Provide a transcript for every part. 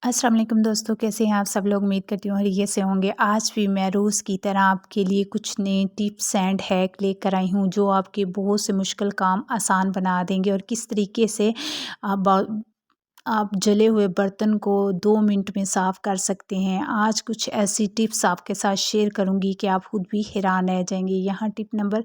अस्सलाम वालेकुम दोस्तों, कैसे हैं आप सब लोग। उम्मीद करती हूँ खैरियत से होंगे। आज भी मैं रोज़ की तरह आपके लिए कुछ नए टिप्स एंड हैक लेकर आई हूँ जो आपके बहुत से मुश्किल काम आसान बना देंगे और किस तरीके से आप आप जले हुए बर्तन को 2 मिनट में साफ़ कर सकते हैं। आज कुछ ऐसी टिप्स आपके साथ शेयर करूँगी कि आप खुद भी हैरान रह जाएँगे। यहाँ टिप नंबर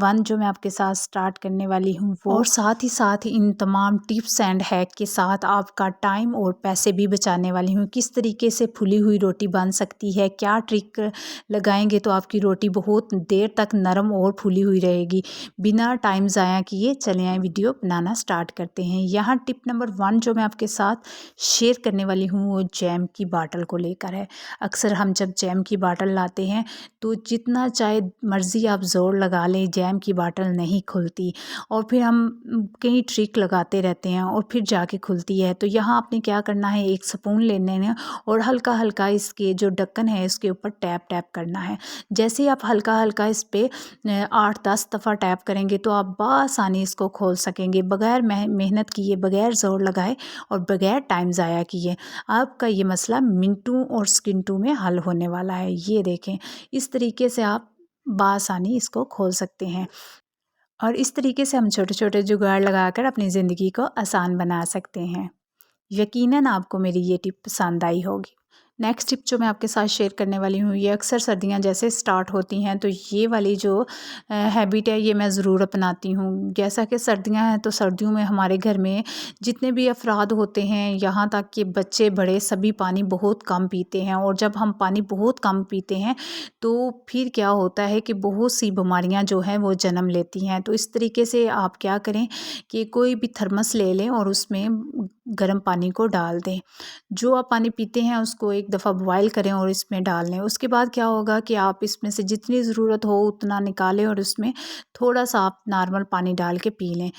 1 जो मैं आपके साथ स्टार्ट करने वाली हूँ वो, और साथ ही इन तमाम टिप्स एंड हैक के साथ आपका टाइम और पैसे भी बचाने वाली हूँ। किस तरीके से फुली हुई रोटी बन सकती है, क्या ट्रिक लगाएँगे तो आपकी रोटी बहुत देर तक नरम और फुली हुई रहेगी। बिना टाइम ज़ाया किए चलें आए वीडियो बनाना स्टार्ट करते हैं। यहाँ टिप नंबर 1 जो मैं आपके साथ शेयर करने वाली हूँ वो जैम की बाटल को लेकर है। अक्सर हम जब जैम की बाटल लाते हैं तो जितना चाहे मर्ज़ी आप ज़ोर लगा लें, जैम की बाटल नहीं खुलती और फिर हम कई ट्रिक लगाते रहते हैं और फिर जाके खुलती है। तो यहाँ आपने क्या करना है, एक स्पून लेने हैं और हल्का हल्का इसके जो ढक्कन है इसके ऊपर टैप टैप करना है। जैसे ही आप हल्का हल्का इस पे 8-10 दफ़ा टैप करेंगे तो आप बआसानी इसको खोल सकेंगे, बगैर मेहनत किए, बगैर ज़ोर लगाए और बगैर टाइम ज़ाया किए। आपका ये मसला मिनटों और सेकंडों में हल होने वाला है। ये देखें, इस तरीके से आप बआसानी इसको खोल सकते हैं और इस तरीके से हम छोटे छोटे जुगाड़ लगाकर अपनी ज़िंदगी को आसान बना सकते हैं। यकीनन आपको मेरी ये टिप पसंद आई होगी। नेक्स्ट टिप जो मैं आपके साथ शेयर करने वाली हूँ, ये अक्सर सर्दियाँ जैसे स्टार्ट होती हैं तो ये वाली जो हैबिट है ये मैं ज़रूर अपनाती हूँ। जैसा कि सर्दियाँ हैं तो सर्दियों में हमारे घर में जितने भी अफराद होते हैं, यहाँ तक कि बच्चे बड़े सभी पानी बहुत कम पीते हैं और जब हम पानी बहुत कम पीते हैं तो फिर क्या होता है कि बहुत सी बीमारियाँ जो हैं वो जन्म लेती हैं। तो इस तरीके से आप क्या करें कि कोई भी थर्मस ले लें और उसमें गर्म पानी को डाल दें। जो आप पानी पीते हैं उसको एक दफ़ा बॉयल करें और इसमें डाल लें। उसके बाद क्या होगा कि आप इसमें से जितनी ज़रूरत हो उतना निकालें और उसमें थोड़ा-सा आप नॉर्मल पानी डाल के पी लें।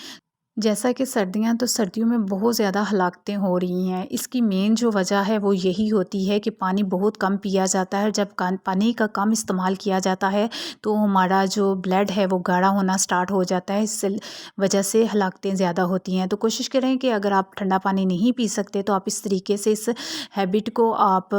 जैसा कि सर्दियाँ, तो सर्दियों में बहुत ज़्यादा हलाकतें हो रही हैं। इसकी मेन जो वजह है वो यही होती है कि पानी बहुत कम पिया जाता है। जब पानी का कम इस्तेमाल किया जाता है तो हमारा जो ब्लड है वो गाढ़ा होना स्टार्ट हो जाता है। इस वजह से हलाकतें ज़्यादा होती हैं। तो कोशिश करें कि अगर आप ठंडा पानी नहीं पी सकते तो आप इस तरीके से इस हैबिट को आप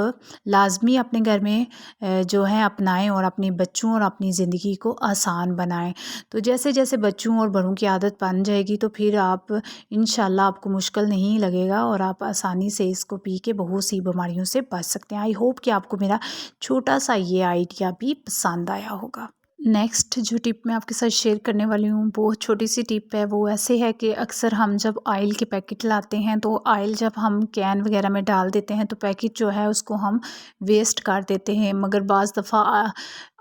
लाजमी अपने घर में जो है अपनाएं और अपने बच्चों और अपनी ज़िंदगी को आसान बनाएं। तो जैसे जैसे बच्चों और बड़ों की आदत बन जाएगी तो फिर आप इंशाल्लाह आपको मुश्किल नहीं लगेगा और आप आसानी से इसको पी के बहुत सी बीमारियों से बच सकते हैं। आई होप कि आपको मेरा छोटा सा ये आइडिया भी पसंद आया होगा। नेक्स्ट जो टिप मैं आपके साथ शेयर करने वाली हूँ वो छोटी सी टिप है। वो ऐसे है कि अक्सर हम जब ऑयल के पैकेट लाते हैं तो ऑयल जब हम कैन वगैरह में डाल देते हैं तो पैकेट जो है उसको हम वेस्ट कर देते हैं, मगर बाज़ दफ़ा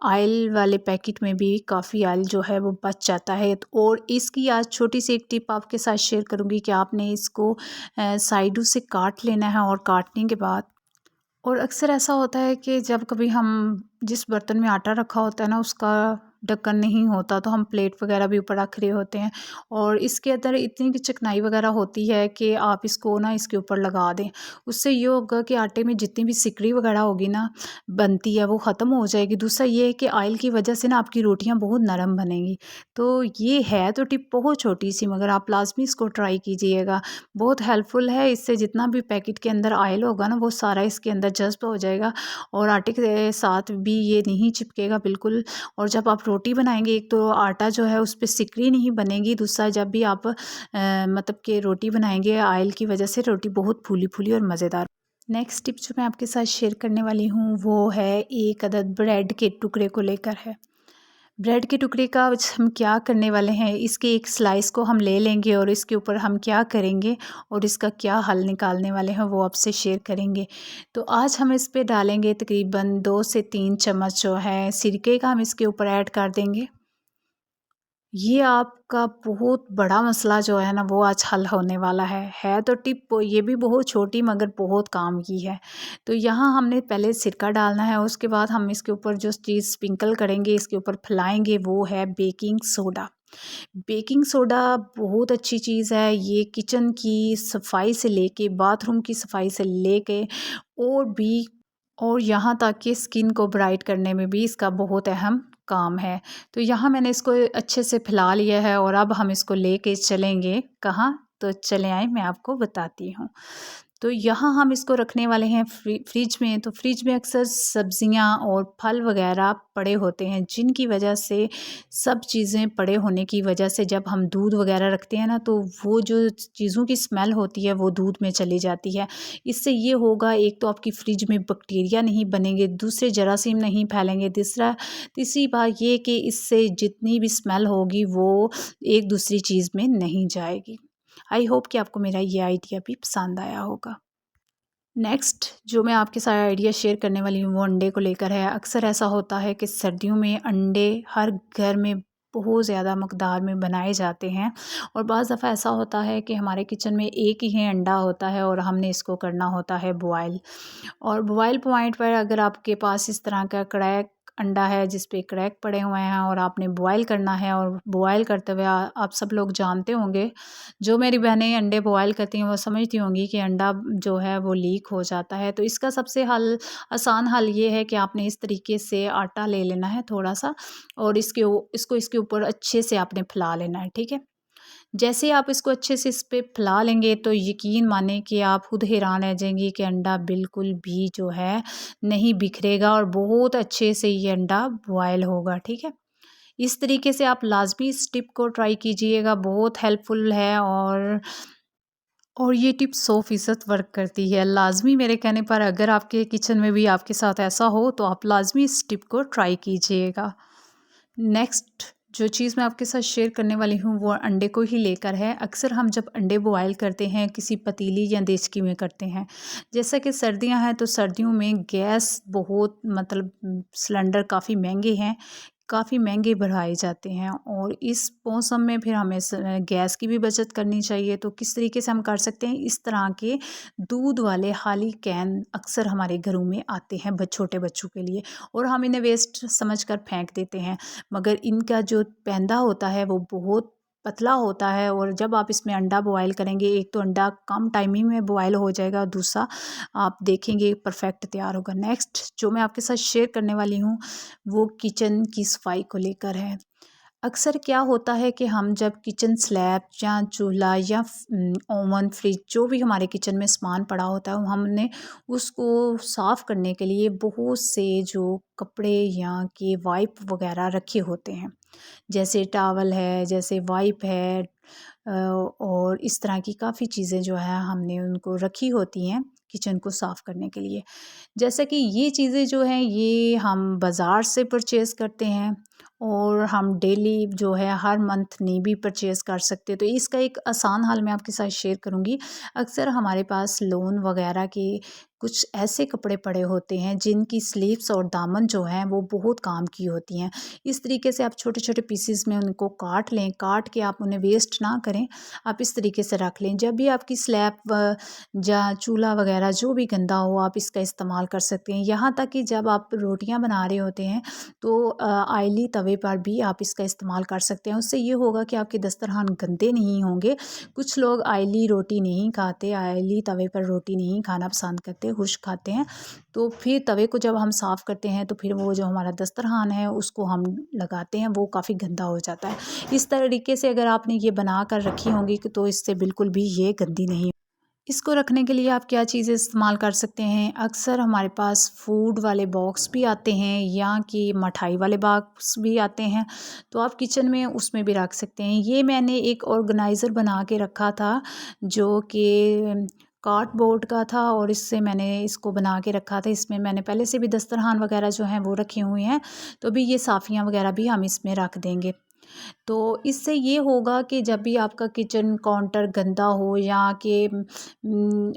ऑयल वाले पैकेट में भी काफ़ी ऑयल जो है वो बच जाता है। और इसकी आज छोटी सी एक टिप आपके साथ शेयर करूँगी कि आपने इसको साइडों से काट लेना है और काटने के बाद, और अक्सर ऐसा होता है कि जब कभी हम जिस बर्तन में आटा रखा होता है ना उसका ढक्कन नहीं होता तो हम प्लेट वगैरह भी ऊपर रख रहे होते हैं और इसके अंदर इतनी की चिकनाई वगैरह होती है कि आप इसको ना इसके ऊपर लगा दें। उससे ये होगा कि आटे में जितनी भी सिकड़ी वगैरह होगी ना बनती है वो ख़त्म हो जाएगी। दूसरा ये है कि ऑयल की वजह से ना आपकी रोटियां बहुत नरम बनेंगी। तो ये है तो टिप बहुत छोटी सी, मगर आप लाजमी इसको ट्राई कीजिएगा। बहुत हेल्पफुल है। इससे जितना भी पैकेट के अंदर ऑयल होगा ना वो सारा इसके अंदर जज़्ब हो जाएगा और आटे के साथ भी ये नहीं चिपकेगा बिल्कुल। और जब आप रोटी बनाएंगे, एक तो आटा जो है उस पे सिकड़ी नहीं बनेगी, दूसरा जब भी आप मतलब कि रोटी बनाएंगे ऑयल की वजह से रोटी बहुत फूली फूली और मज़ेदार। नेक्स्ट टिप जो मैं आपके साथ शेयर करने वाली हूँ वो है एक अदद ब्रेड के टुकड़े को लेकर है। ब्रेड के टुकड़े का आज हम क्या करने वाले हैं, इसके एक स्लाइस को हम ले लेंगे और इसके ऊपर हम क्या करेंगे और इसका क्या हल निकालने वाले हैं वो आपसे शेयर करेंगे। तो आज हम इस पे डालेंगे तकरीबन 2 से 3 चम्मच जो है सिरके का, हम इसके ऊपर ऐड कर देंगे। ये आपका बहुत बड़ा मसला जो है ना वो आज हल होने वाला है तो टिप ये भी बहुत छोटी मगर बहुत काम की है। तो यहाँ हमने पहले सिरका डालना है, उसके बाद हम इसके ऊपर जो चीज़ स्प्रिंकल करेंगे, इसके ऊपर फैलाएंगे वो है बेकिंग सोडा। बेकिंग सोडा बहुत अच्छी चीज़ है। ये किचन की सफाई से लेके बाथरूम की सफाई से लेके और भी, और यहाँ तक कि स्किन को ब्राइट करने में भी इसका बहुत अहम काम है। तो यहाँ मैंने इसको अच्छे से फैला लिया है और अब हम इसको लेके चलेंगे कहाँ, तो चले आए मैं आपको बताती हूँ। तो यहाँ हम इसको रखने वाले हैं फ्रिज में। तो फ्रिज में अक्सर सब्जियां और फल वगैरह पड़े होते हैं, जिनकी वजह से सब चीज़ें पड़े होने की वजह से जब हम दूध वगैरह रखते हैं ना, तो वो जो चीज़ों की स्मेल होती है वो दूध में चली जाती है। इससे ये होगा, एक तो आपकी फ्रिज में बैक्टीरिया नहीं बनेंगे, दूसरे जरासीम नहीं फैलेंगे, तीसरी बात ये कि इससे जितनी भी स्मेल होगी वो एक दूसरी चीज़ में नहीं जाएगी। आई होप कि आपको मेरा ये आइडिया भी पसंद आया होगा। नेक्स्ट जो मैं आपके साथ आइडिया शेयर करने वाली हूँ वो अंडे को लेकर है। अक्सर ऐसा होता है कि सर्दियों में अंडे हर घर में बहुत ज़्यादा मकदार में बनाए जाते हैं, और बाज़ दफ़ा ऐसा होता है कि हमारे किचन में एक ही अंडा होता है और हमने इसको करना होता है बॉयल। और बॉयल पॉइंट पर अगर आपके पास इस तरह का क्रैक अंडा है जिस पे क्रैक पड़े हुए हैं और आपने बॉयल करना है, और बॉयल करते हुए आप सब लोग जानते होंगे, जो मेरी बहनें अंडे बॉयल करती हैं वो समझती होंगी कि अंडा जो है वो लीक हो जाता है। तो इसका सबसे आसान हल ये है कि आपने इस तरीके से आटा ले लेना है थोड़ा सा, और इसके ऊपर अच्छे से आपने फैला लेना है, ठीक है। जैसे आप इसको अच्छे से इस पे फैला लेंगे तो यकीन माने कि आप खुद हैरान रह जाएंगी कि अंडा बिल्कुल भी जो है नहीं बिखरेगा, और बहुत अच्छे से ये अंडा बॉयल होगा, ठीक है। इस तरीके से आप लाजमी इस टिप को ट्राई कीजिएगा, बहुत हेल्पफुल है, और ये टिप 100% वर्क करती है। लाजमी मेरे कहने पर अगर आपके किचन में भी आपके साथ ऐसा हो तो आप लाजमी इस टिप को ट्राई कीजिएगा। नेक्स्ट जो चीज़ मैं आपके साथ शेयर करने वाली हूँ वो अंडे को ही लेकर है। अक्सर हम जब अंडे बॉयल करते हैं किसी पतीली या देचकी में करते हैं, जैसा कि सर्दियाँ हैं तो सर्दियों में गैस बहुत मतलब सिलेंडर काफ़ी महंगे हैं, काफ़ी महंगे बढ़ाए जाते हैं, और इस मौसम में फिर हमें गैस की भी बचत करनी चाहिए। तो किस तरीके से हम कर सकते हैं, इस तरह के दूध वाले खाली कैन अक्सर हमारे घरों में आते हैं छोटे बच्चों के लिए, और हम इन्हें वेस्ट समझकर फेंक देते हैं, मगर इनका जो पैंदा होता है वो बहुत पतला होता है, और जब आप इसमें अंडा बॉयल करेंगे, एक तो अंडा कम टाइमिंग में बॉयल हो जाएगा, और दूसरा आप देखेंगे परफेक्ट तैयार होगा। नेक्स्ट जो मैं आपके साथ शेयर करने वाली हूँ वो किचन की सफाई को लेकर है। अक्सर क्या होता है कि हम जब किचन स्लैब या चूल्हा या ओवन फ्रिज जो भी हमारे किचन में सामान पड़ा होता है, हमने उसको साफ़ करने के लिए बहुत से जो कपड़े या कि वाइप वगैरह रखे होते हैं, जैसे टॉवल है, जैसे वाइप है, और इस तरह की काफ़ी चीज़ें जो है हमने उनको रखी होती हैं किचन को साफ़ करने के लिए। जैसा कि ये चीज़ें जो हैं ये हम बाज़ार से परचेज़ करते हैं, और हम डेली जो है हर मंथ नहीं भी परचेज़ कर सकते। तो इसका एक आसान हल मैं आपके साथ शेयर करूँगी। अक्सर हमारे पास लोन वगैरह के कुछ ऐसे कपड़े पड़े होते हैं जिनकी स्लीव्स और दामन जो हैं वो बहुत काम की होती हैं। इस तरीके से आप छोटे-छोटे पीसेस में उनको काट लें, काट के आप उन्हें वेस्ट ना करें, आप इस तरीके से रख लें। जब भी आपकी स्लैब या चूल्हा वगैरह जो भी गंदा हो आप इसका इस्तेमाल कर सकते हैं। यहाँ तक कि जब आप रोटियाँ बना रहे होते हैं तो आयली तवे पर भी आप इसका इस्तेमाल कर सकते हैं। उससे ये होगा कि आपके दस्तरखान गंदे नहीं होंगे। कुछ लोग आयली रोटी नहीं खाते, आयली तवे पर रोटी नहीं खाना पसंद करते, खुश्क खाते हैं। तो फिर तवे को जब हम साफ़ करते हैं तो फिर वो जो हमारा दस्तरखान है उसको हम लगाते हैं, वो काफ़ी गंदा हो जाता है। इस तरीके से अगर आपने ये बना कर रखी होंगी तो इससे बिल्कुल भी ये गंदी नहीं। इसको रखने के लिए आप क्या चीज़ें इस्तेमाल कर सकते हैं, अक्सर हमारे पास फूड वाले बॉक्स भी आते हैं या कि मिठाई वाले बॉक्स भी आते हैं, तो आप किचन में उसमें भी रख सकते हैं। ये मैंने एक ऑर्गेनाइज़र बना के रखा था जो कि कार्डबोर्ड का था, और इससे मैंने इसको बना के रखा था। इसमें मैंने पहले से भी दस्तरखान वगैरह जो हैं वो रखे हुए हैं, तो भी ये साफ़ियाँ वगैरह भी हम इसमें रख देंगे। तो इससे ये होगा कि जब भी आपका किचन काउंटर गंदा हो या कि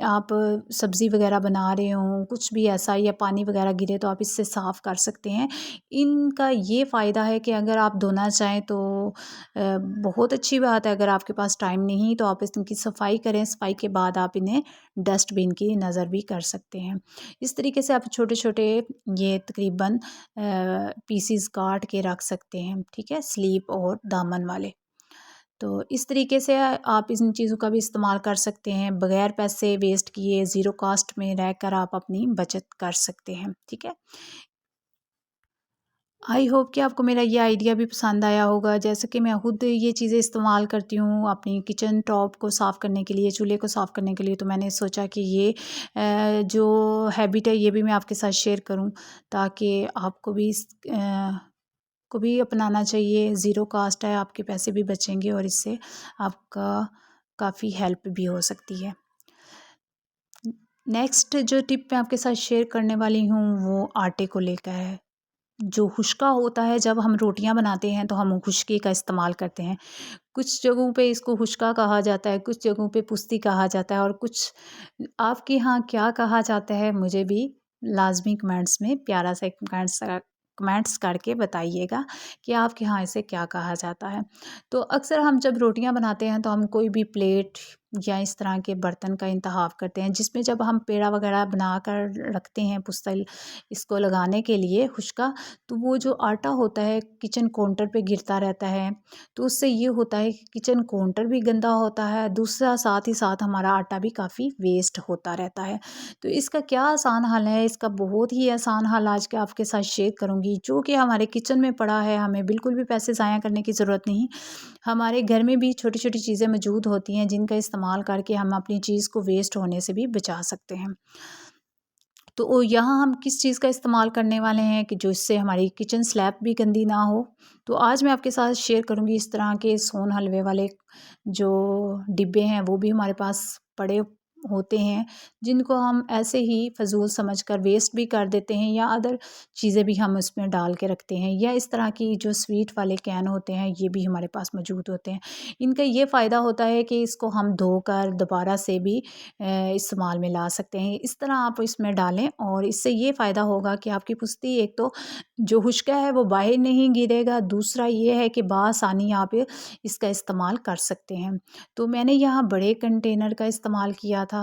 आप सब्ज़ी वगैरह बना रहे हों, कुछ भी ऐसा या पानी वगैरह गिरे तो आप इससे साफ़ कर सकते हैं। इनका ये फ़ायदा है कि अगर आप धोना चाहें तो बहुत अच्छी बात है, अगर आपके पास टाइम नहीं तो आप इनकी सफाई करें, सफाई के बाद आप इन्हें डस्टबिन की नज़र भी कर सकते हैं। इस तरीके से आप छोटे-छोटे ये तकरीबन पीसेस काट के रख सकते हैं, ठीक है? स्लीव और दामन वाले। तो इस तरीके से आप इन चीज़ों का भी इस्तेमाल कर सकते हैं, बगैर पैसे वेस्ट किए ज़ीरो कॉस्ट में रहकर आप अपनी बचत कर सकते हैं, ठीक है? आई होप कि आपको मेरा ये आइडिया भी पसंद आया होगा। जैसे कि मैं खुद ये चीज़ें इस्तेमाल करती हूँ अपनी किचन टॉप को साफ़ करने के लिए, चूल्हे को साफ़ करने के लिए, तो मैंने सोचा कि ये जो हैबिट है ये भी मैं आपके साथ शेयर करूँ, ताकि आपको भी को भी अपनाना चाहिए। ज़ीरो कॉस्ट है, आपके पैसे भी बचेंगे और इससे आपका काफ़ी हेल्प भी हो सकती है। नेक्स्ट जो टिप मैं आपके साथ शेयर करने वाली हूँ वो आटे को लेकर है। जो हुश्का होता है, जब हम रोटियां बनाते हैं तो हम हुश्के का इस्तेमाल करते हैं। कुछ जगहों पे इसको हुश्का कहा जाता है, कुछ जगहों पे पुस्ती कहा जाता है, और कुछ आपके यहाँ क्या कहा जाता है मुझे भी लाजमी कमेंट्स में प्यारा सा एक कमेंट्स करके बताइएगा कि आपके यहाँ इसे क्या कहा जाता है। तो अक्सर हम जब रोटियां बनाते हैं तो हम कोई भी प्लेट या इस तरह के बर्तन का इंतखाब करते हैं, जिसमें जब हम पेड़ा वगैरह बना कर रखते हैं पुस्तल इसको लगाने के लिए हुश्का, तो वो जो आटा होता है किचन काउंटर पे गिरता रहता है। तो उससे ये होता है कि किचन काउंटर भी गंदा होता है, दूसरा साथ ही साथ हमारा आटा भी काफ़ी वेस्ट होता रहता है। तो इसका क्या आसान हल है? इसका बहुत ही आसान हल आज के आपके साथ शेयर करूँगी, जो कि हमारे किचन में पड़ा है। हमें बिल्कुल भी पैसे ज़ाया करने की ज़रूरत नहीं। हमारे घर में भी छोटी-छोटी चीज़ें मौजूद होती हैं, जिनका इस्तेमाल करके हम अपनी चीज़ को वेस्ट होने से भी बचा सकते हैं। तो यहाँ हम किस चीज़ का इस्तेमाल करने वाले हैं कि जो इससे हमारी किचन स्लैब भी गंदी ना हो। तो आज मैं आपके साथ शेयर करूँगी इस तरह के सोन हलवे वाले जो डिब्बे हैं, वो भी हमारे पास पड़े होते हैं, जिनको हम ऐसे ही फ़िज़ूल समझकर वेस्ट भी कर देते हैं, या अदर चीज़ें भी हम उसमें डाल के रखते हैं, या इस तरह की जो स्वीट वाले कैन होते हैं ये भी हमारे पास मौजूद होते हैं। इनका ये फ़ायदा होता है कि इसको हम धोकर दोबारा से भी इस्तेमाल में ला सकते हैं। इस तरह आप इसमें डालें और इससे ये फ़ायदा होगा कि आपकी पुश्ती एक तो जो हुश्का है वो बाहर नहीं गिरेगा, दूसरा ये है कि बआसानी आप इसका इस्तेमाल कर सकते हैं। तो मैंने यहाँ बड़े कंटेनर का इस्तेमाल किया था,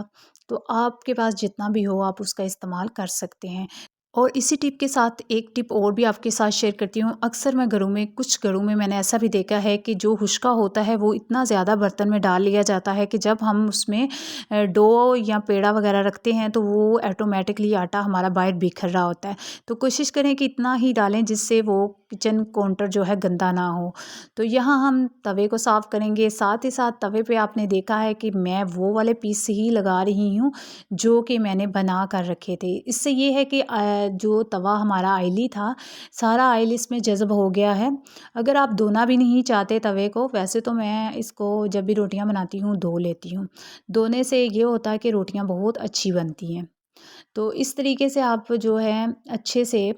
तो आपके पास जितना भी हो आप उसका इस्तेमाल कर सकते हैं। और इसी टिप के साथ एक टिप और भी आपके साथ शेयर करती हूँ। अक्सर मैं घरों में कुछ घरों में मैंने ऐसा भी देखा है कि जो हुश्का होता है वो इतना ज़्यादा बर्तन में डाल लिया जाता है कि जब हम उसमें डो या पेड़ा वगैरह रखते हैं तो वो ऑटोमेटिकली आटा हमारा बाहर बिखर रहा होता है। तो कोशिश करें कि इतना ही डालें जिससे वो किचन काउंटर जो है गंदा ना हो। तो यहाँ हम तवे को साफ़ करेंगे, साथ ही साथ तवे पे आपने देखा है कि मैं वो वाले पीस ही लगा रही हूँ जो कि मैंने बना कर रखे थे। इससे ये है कि जो तवा हमारा ऑयली था, सारा ऑयल इसमें जज़्ब हो गया है। अगर आप धोना भी नहीं चाहते तवे को, वैसे तो मैं इसको जब भी रोटियां बनाती हूँ धो लेती हूँ। धोने से ये होता है कि रोटियां बहुत अच्छी बनती हैं। तो इस तरीके से आप जो है अच्छे से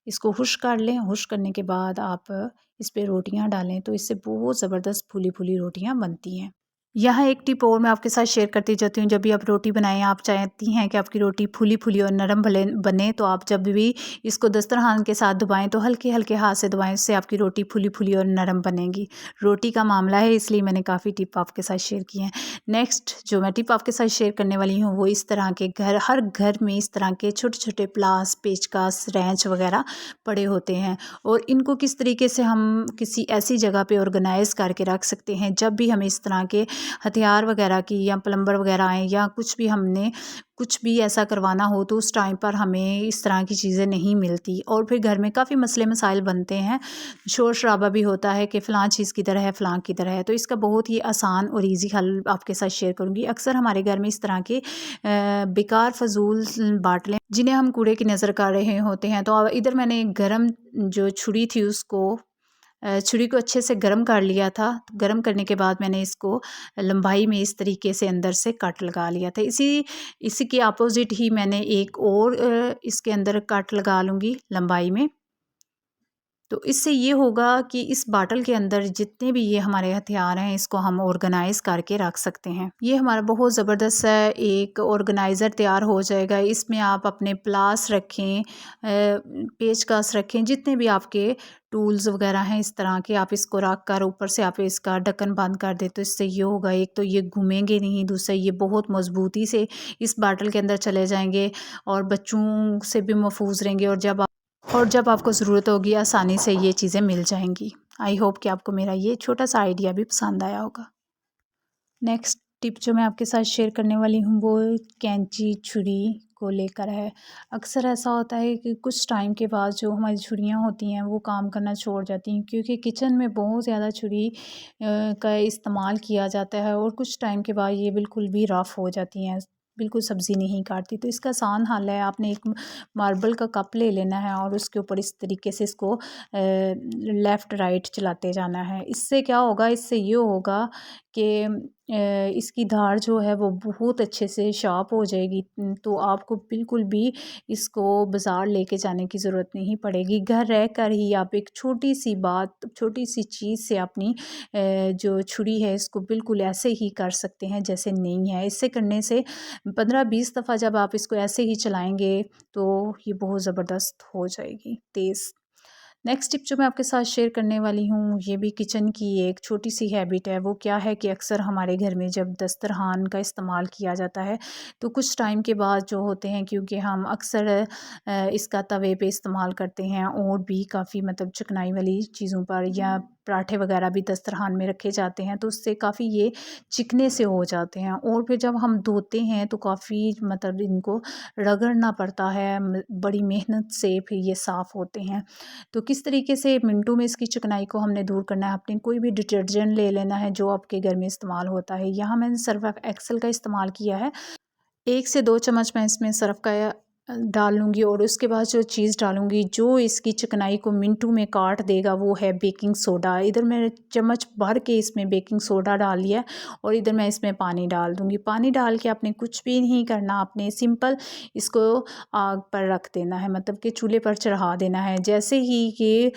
इसको खुश कर लें। खुश करने के बाद आप इस पे रोटियां डालें तो इससे बहुत ज़बरदस्त फूली-फूली रोटियां बनती हैं। यहाँ एक टिप और मैं आपके साथ शेयर करती जाती हूँ। जब भी आप रोटी बनाएं, आप चाहती हैं कि आपकी रोटी फूली-फूली और नरम भले बने, तो आप जब भी इसको दस्तरखान के साथ दबाएं तो हल्के-हल्के हाथ से दबाएं, इससे आपकी रोटी फूली-फूली और नरम बनेगी। रोटी का मामला है इसलिए मैंने काफ़ी टिप आपके साथ शेयर की हैं। नेक्स्ट जो मैं टिप आपके साथ शेयर करने वाली हूँ वो इस तरह के हर घर में इस तरह के छोटे-छोटे प्लास, पेचकस, रेंच वगैरह पड़े होते हैं, और इनको किस तरीके से हम किसी ऐसी जगह पे ऑर्गेनाइज़ करके रख सकते हैं जब भी हमें इस तरह के हथियार वगैरह की या प्लम्बर वगैरह आएँ या कुछ भी हमने कुछ भी ऐसा करवाना हो, तो उस टाइम पर हमें इस तरह की चीज़ें नहीं मिलती और फिर घर में काफ़ी मसले मसाइल बनते हैं। शोर शराबा भी होता है कि फ़लाँ चीज़ किधर है, फ़लाँ किधर है। तो इसका बहुत ही आसान और ईज़ी हल आपके साथ शेयर करूँगी। अक्सर हमारे घर में इस तरह के बेकार फ़ज़ूल बाटलें जिन्हें हम कूड़े की नज़र कर रहे होते हैं, तो इधर मैंने गरम जो छुरी थी उसको छुरी को अच्छे से गरम कर लिया था। गरम करने के बाद मैंने इसको लंबाई में इस तरीके से अंदर से कट लगा लिया था। इसी के अपोज़िट ही मैंने एक और इसके अंदर कट लगा लूँगी लंबाई में। तो इससे ये होगा कि इस बाटल के अंदर जितने भी ये हमारे हथियार हैं इसको हम ऑर्गेनाइज़ करके रख सकते हैं। ये हमारा बहुत ज़बरदस्त एक ऑर्गेनाइज़र तैयार हो जाएगा। इसमें आप अपने प्लास रखें, पेचकस रखें, जितने भी आपके टूल्स वगैरह हैं इस तरह के, आप इसको रख कर ऊपर से आप इसका ढक्कन बंद कर दें तो इससे ये होगा, एक तो ये घूमेंगे नहीं, दूसरा ये बहुत मज़बूती से इस बाटल के अंदर चले जाएंगे और बच्चों से भी महफूज रहेंगे, और जब आपको ज़रूरत होगी आसानी से ये चीज़ें मिल जाएंगी। आई होप कि आपको मेरा ये छोटा सा आइडिया भी पसंद आया होगा। नेक्स्ट टिप जो मैं आपके साथ शेयर करने वाली हूँ वो कैंची छुरी को लेकर है। अक्सर ऐसा होता है कि कुछ टाइम के बाद जो हमारी छुरियाँ होती हैं वो काम करना छोड़ जाती हैं, क्योंकि किचन में बहुत ज़्यादा छुरी का इस्तेमाल किया जाता है और कुछ टाइम के बाद ये बिल्कुल भी रफ़ हो जाती हैं, बिल्कुल सब्ज़ी नहीं काटती। तो इसका आसान हल है, आपने एक मार्बल का कप ले लेना है और उसके ऊपर इस तरीके से इसको लेफ़्ट राइट चलाते जाना है। इससे क्या होगा, इससे ये होगा कि इसकी धार जो है वो बहुत अच्छे से शार्प हो जाएगी। तो आपको बिल्कुल भी इसको बाज़ार लेके जाने की ज़रूरत नहीं पड़ेगी। घर रहकर ही आप एक छोटी-सी बात, छोटी-सी चीज़ से अपनी जो छुरी है इसको बिल्कुल ऐसे ही कर सकते हैं जैसे नई है। इससे करने से 15-20 दफ़ा जब आप इसको ऐसे ही चलाएँगे तो ये बहुत ज़बरदस्त हो जाएगी, तेज़। नेक्स्ट टिप जो मैं आपके साथ शेयर करने वाली हूँ, ये भी किचन की एक छोटी-सी हैबिट है। वो क्या है कि अक्सर हमारे घर में जब दस्तरखान का इस्तेमाल किया जाता है, तो कुछ टाइम के बाद जो होते हैं, क्योंकि हम अक्सर इसका तवे पे इस्तेमाल करते हैं और भी काफ़ी मतलब चिकनाई वाली चीज़ों पर, या पराठे वगैरह भी दस्तरखान में रखे जाते हैं, तो उससे काफ़ी ये चिकने से हो जाते हैं और फिर जब हम धोते हैं तो काफ़ी मतलब इनको रगड़ना पड़ता है, बड़ी मेहनत से फिर ये साफ़ होते हैं। तो किस तरीके से मिनटों में इसकी चिकनाई को हमने दूर करना है, आपने कोई भी डिटर्जेंट ले लेना है जो आपके घर में इस्तेमाल होता है। यहाँ मैंने सर्फ एक्सेल का इस्तेमाल किया है। 1 से 2 चम्मच मैं इसमें सर्फ़ का डाल लूँगी और उसके बाद जो चीज़ डालूँगी, जो इसकी चिकनाई को मिनटों में काट देगा, वो है बेकिंग सोडा। इधर मैंने चम्मच भर के इसमें बेकिंग सोडा डाल लिया है और इधर मैं इसमें पानी डाल दूँगी। पानी डाल के आपने कुछ भी नहीं करना, आपने सिंपल इसको आग पर रख देना है, मतलब कि चूल्हे पर चढ़ा देना है। जैसे ही ये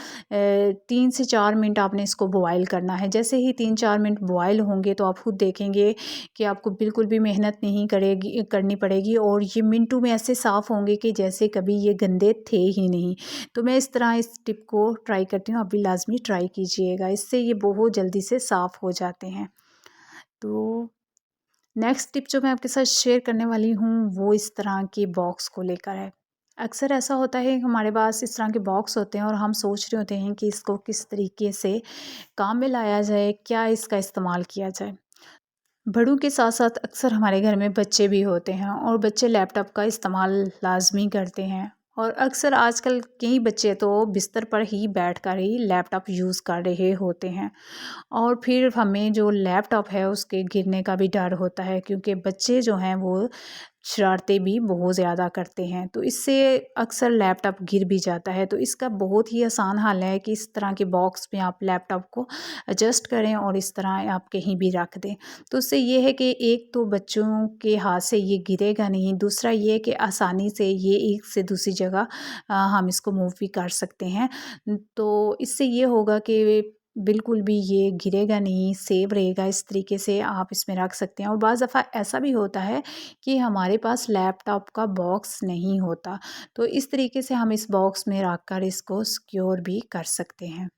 3 से 4 मिनट आपने इसको बॉयल करना है। जैसे ही 3-4 मिनट बॉयल होंगे तो आप खुद देखेंगे कि आपको बिल्कुल भी मेहनत नहीं करनी पड़ेगी और ये मिनटों में ऐसे साफ़ होंगे कि जैसे कभी ये गंदे थे ही नहीं। तो मैं इस तरह इस टिप को ट्राई करती हूँ, आप भी लाज़मी ट्राई कीजिएगा, इससे ये बहुत जल्दी से साफ़ हो जाते हैं। तो नेक्स्ट टिप जो मैं आपके साथ शेयर करने वाली हूँ वो इस तरह के बॉक्स को लेकर है। अक्सर ऐसा होता है कि हमारे पास इस तरह के बॉक्स होते हैं और हम सोच रहे होते हैं कि इसको किस तरीके से काम में लाया जाए, क्या इसका इस्तेमाल किया जाए। बड़ों के साथ-साथ अक्सर हमारे घर में बच्चे भी होते हैं और बच्चे लैपटॉप का इस्तेमाल लाज़मी करते हैं और अक्सर आजकल कई बच्चे तो बिस्तर पर ही बैठकर ही लैपटॉप यूज़ कर रहे होते हैं और फिर हमें जो लैपटॉप है उसके गिरने का भी डर होता है, क्योंकि बच्चे जो हैं वो शरारतें भी बहुत ज़्यादा करते हैं, तो इससे अक्सर लैपटॉप गिर भी जाता है। तो इसका बहुत ही आसान हल है कि इस तरह के बॉक्स में आप लैपटॉप को एडजस्ट करें और इस तरह आप कहीं भी रख दें। तो उससे ये है कि एक तो बच्चों के हाथ से ये गिरेगा नहीं, दूसरा ये कि आसानी से ये एक से दूसरी जगह हम इसको मूव भी कर सकते हैं। तो इससे ये होगा कि बिल्कुल भी ये गिरेगा नहीं, सेफ रहेगा। इस तरीके से आप इसमें रख सकते हैं और बाज़ दफ़ा ऐसा भी होता है कि हमारे पास लैपटॉप का बॉक्स नहीं होता, तो इस तरीके से हम इस बॉक्स में रख कर इसको सिक्योर भी कर सकते हैं।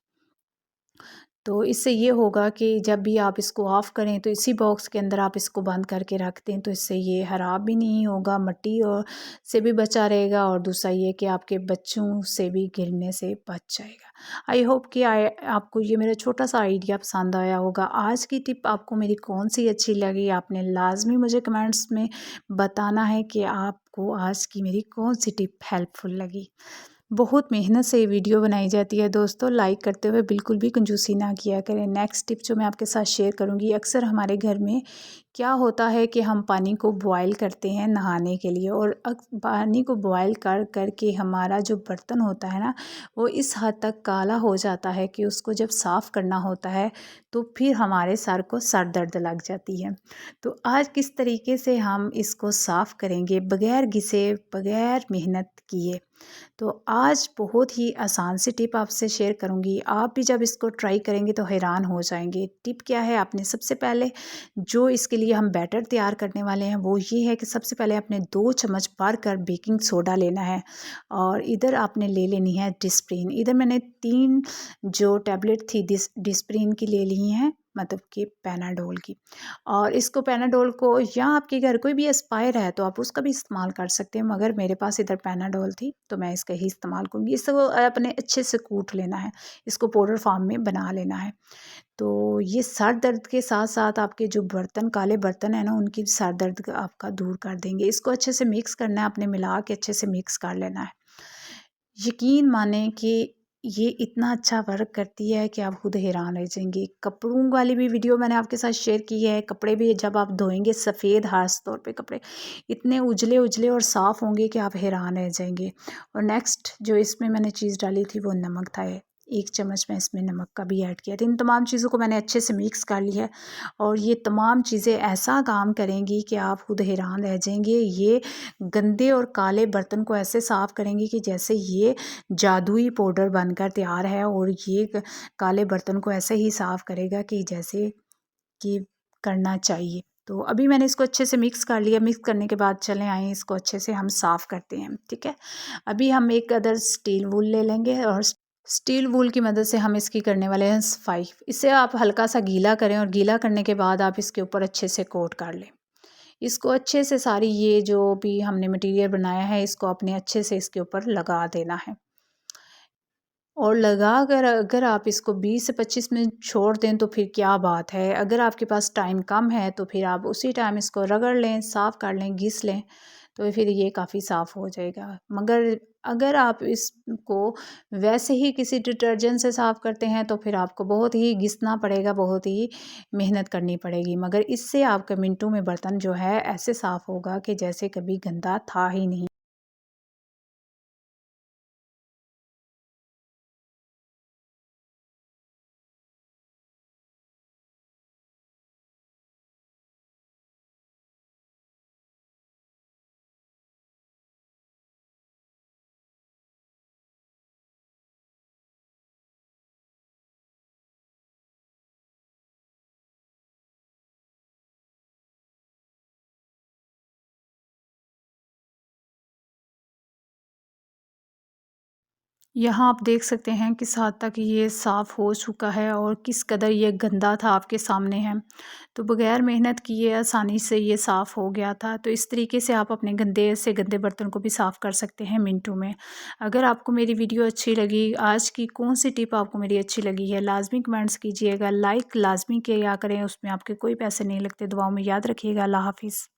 तो इससे ये होगा कि जब भी आप इसको ऑफ़ करें तो इसी बॉक्स के अंदर आप इसको बंद करके रख दें, तो इससे ये ख़राब भी नहीं होगा, मिट्टी और से भी बचा रहेगा और दूसरा ये कि आपके बच्चों से भी गिरने से बच जाएगा। आई होप कि आपको ये मेरा छोटा-सा आइडिया पसंद आया होगा। आज की टिप आपको मेरी कौन-सी अच्छी लगी, आपने लाज़मी मुझे कमेंट्स में बताना है कि आपको आज की मेरी कौन-सी टिप हेल्पफुल लगी। बहुत मेहनत से ये वीडियो बनाई जाती है दोस्तों, लाइक करते हुए बिल्कुल भी कंजूसी ना किया करें। नेक्स्ट टिप जो मैं आपके साथ शेयर करूँगी, अक्सर हमारे घर में क्या होता है कि हम पानी को बॉयल करते हैं नहाने के लिए और पानी को बॉयल कर के हमारा जो बर्तन होता है ना, वो इस हद तक काला हो जाता है कि उसको जब साफ़ करना होता है तो फिर हमारे सर को सर दर्द लग जाती है। तो आज किस तरीके से हम इसको साफ़ करेंगे बग़ैर घिसे, बग़ैर मेहनत किए। तो आज बहुत ही आसान सी टिप आपसे शेयर करूँगी। आप भी जब इसको ट्राई करेंगे तो हैरान हो जाएँगे। टिप क्या है, आपने सबसे पहले जो इसके लिए हम बैटर तैयार करने वाले हैं वो ये है कि सबसे पहले आपने 2 चम्मच भर कर बेकिंग सोडा लेना है और इधर आपने ले लेनी है डिस्प्रिन। इधर मैंने 3 जो टैबलेट थी डिस्प्रिन की ले ली हैं मतलब कि पैनाडोल की। और इसको पैनाडोल को, या आपके घर कोई भी एस्पायर है तो आप उसका भी इस्तेमाल कर सकते हैं, मगर मेरे पास इधर पैनाडोल थी तो मैं इसका ही इस्तेमाल करूँगी। इसको अपने अच्छे से कूट लेना है, इसको पाउडर फॉर्म में बना लेना है। तो ये सर दर्द के साथ-साथ आपके जो बर्तन, काले बर्तन है ना, उनकी सर दर्द का आपका दूर कर देंगे। इसको अच्छे से मिक्स करना है, आपने मिला के अच्छे से मिक्स कर लेना है। यकीन मानें कि ये इतना अच्छा वर्क करती है कि आप खुद हैरान रह जाएंगे। कपड़ों वाली भी वीडियो मैंने आपके साथ शेयर की है। कपड़े भी जब आप धोएंगे, सफ़ेद खास तौर पे कपड़े इतने उजले उजले और साफ़ होंगे कि आप हैरान रह जाएंगे। और नेक्स्ट जो इसमें मैंने चीज़ डाली थी वो नमक था। 1 चम्मच मैं इसमें नमक का भी ऐड किया था। इन तमाम चीज़ों को मैंने अच्छे से मिक्स कर लिया है और ये तमाम चीज़ें ऐसा काम करेंगी कि आप खुद हैरान रह जाएंगे। ये गंदे और काले बर्तन को ऐसे साफ़ करेंगे कि जैसे ये जादुई पाउडर बनकर तैयार है, और ये काले बर्तन को ऐसे ही साफ़ करेगा कि जैसे कि करना चाहिए। तो अभी मैंने इसको अच्छे से मिक्स कर लिया। मिक्स करने के बाद चलें आएँ इसको अच्छे से हम साफ़ करते हैं, ठीक है। अभी हम एक अदर स्टील वूल ले लेंगे और स्टील वूल की मदद से हम इसकी करने वाले हैं सफाई। इसे आप हल्का सा गीला करें और गीला करने के बाद आप इसके ऊपर अच्छे से कोट कर लें। इसको अच्छे से सारी ये जो भी हमने मटेरियल बनाया है इसको अपने अच्छे से इसके ऊपर लगा देना है। और लगा कर अगर आप इसको 20 से 25 मिनट छोड़ दें तो फिर क्या बात है। अगर आपके पास टाइम कम है तो फिर आप उसी टाइम इसको रगड़ लें, साफ़ कर लें, घिस लें, तो फिर ये काफ़ी साफ़ हो जाएगा। मगर अगर आप इसको वैसे ही किसी डिटर्जेंट से साफ़ करते हैं तो फिर आपको बहुत ही घिसना पड़ेगा, बहुत ही मेहनत करनी पड़ेगी। मगर इससे आपके मिनटों में बर्तन जो है ऐसे साफ़ होगा कि जैसे कभी गंदा था ही नहीं। यहाँ आप देख सकते हैं किस हद तक ये साफ़ हो चुका है और किस कदर ये गंदा था आपके सामने है। तो बग़ैर मेहनत किए आसानी से ये साफ़ हो गया था। तो इस तरीके से आप अपने गंदे से गंदे बर्तन को भी साफ़ कर सकते हैं मिनटों में। अगर आपको मेरी वीडियो अच्छी लगी, आज की कौन-सी टिप आपको मेरी अच्छी लगी है, लाज़मी कमेंट्स कीजिएगा। लाइक लाज़मी किया करें, उसमें आपके कोई पैसे नहीं लगते। दुआओं में याद रखिएगा। अल्लाह हाफ़िज़।